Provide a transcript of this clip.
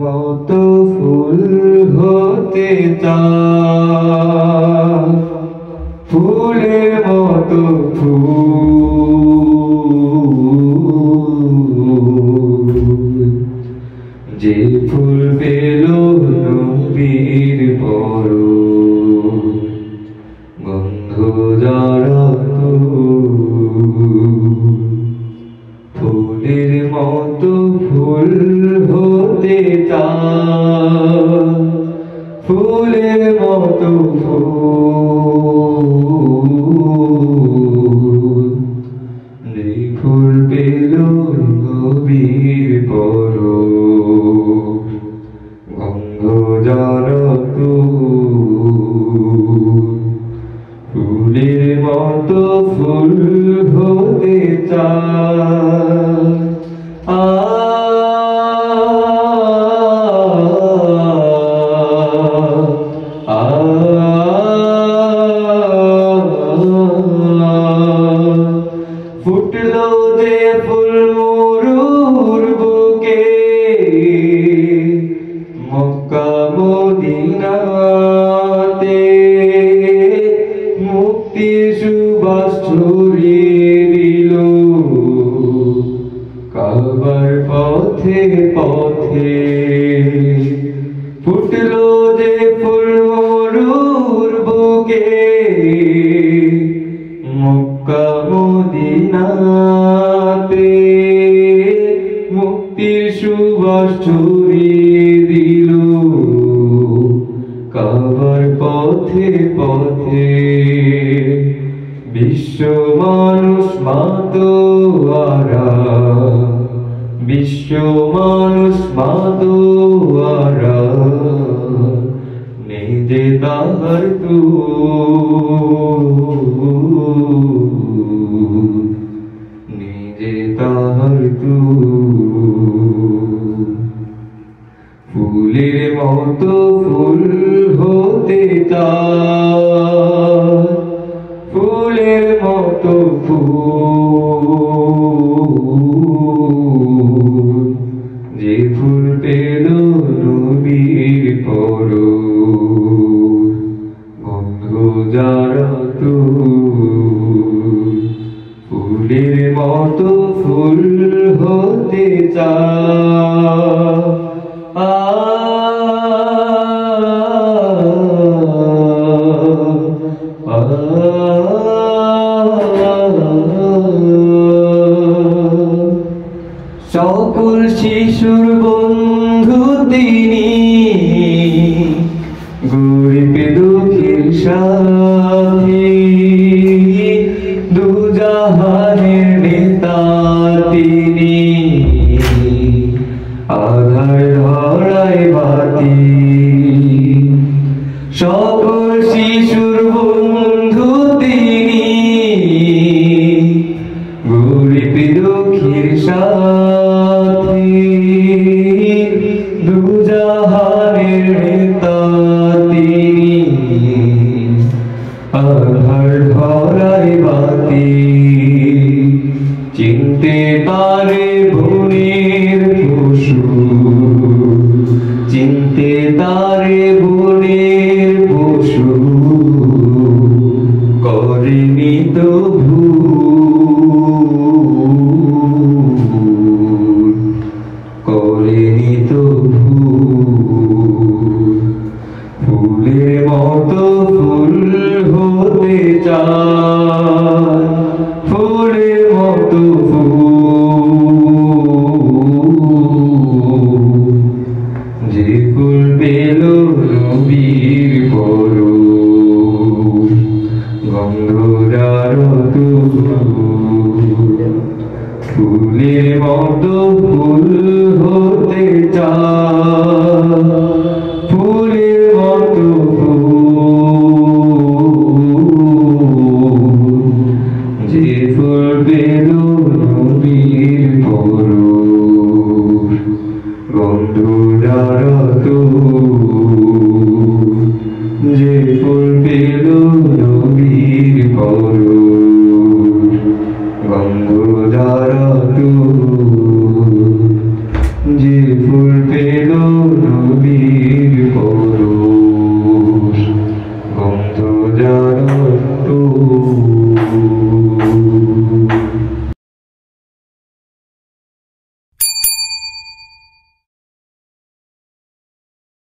মতো ফুল হতে চাই, ফুলের মতো ফুল, যে ফুল পেল নবীর পরশ, গন্ধ জড়াত ফুলের মতো ফুল হতে চাই, ফুলের মতো ফুল, যে ফুল পেল নবীর পরশ, গন্ধ জড়াত ফুলের মতো ফুল হতে চাই। ফুটলো যে ফুল মরুর বুকে, মক্কা মদিনাতে, মুক্তির সুবাস ছড়িয়ে দিল কাবার পথে পথে। ফুটলো যে ফুল মরুর বুকে, মক্কা মদিনাতে, মুক্তির সুবাস ছড়িয়ে দিল কাবার পথে পথে। বিশ্ব মানুষ মাতোয়ারা, বিশ্ব মানুষ মাতোয়ারা, নিজে তাহার নিজে তাহার ফুলের মতো ফুল হতে চাই, ফুলের মতো ফুল, যে ফুল পেল নবীর পরশ, গন্ধ জড়াত ফুলের মতো ফুল হতে চাই। সকল শিশুর বন্ধু তিনি, গরিব দুঃখীর সাথী, দুজাহানের নেতা তিনি, আধার ধরায় বাতি। সকল শিশুর বন্ধু তিনি, গরিব দুঃখীর সাথী, দুজাহানের নেতা তিনি, আধার ধরায় বাতি। চিনতে তারে বনের পশু, চিনতে তারে বনের পশু, করেনি তো ভুল, করেনি তো ভুল। ফুলের মতো ফুল হতে চাই, ফুলের মতো ফুল, যে ফুল পেল নবীর পরশ, গন্ধ জড়াত ফুলের মতো ফুল হতে চাই।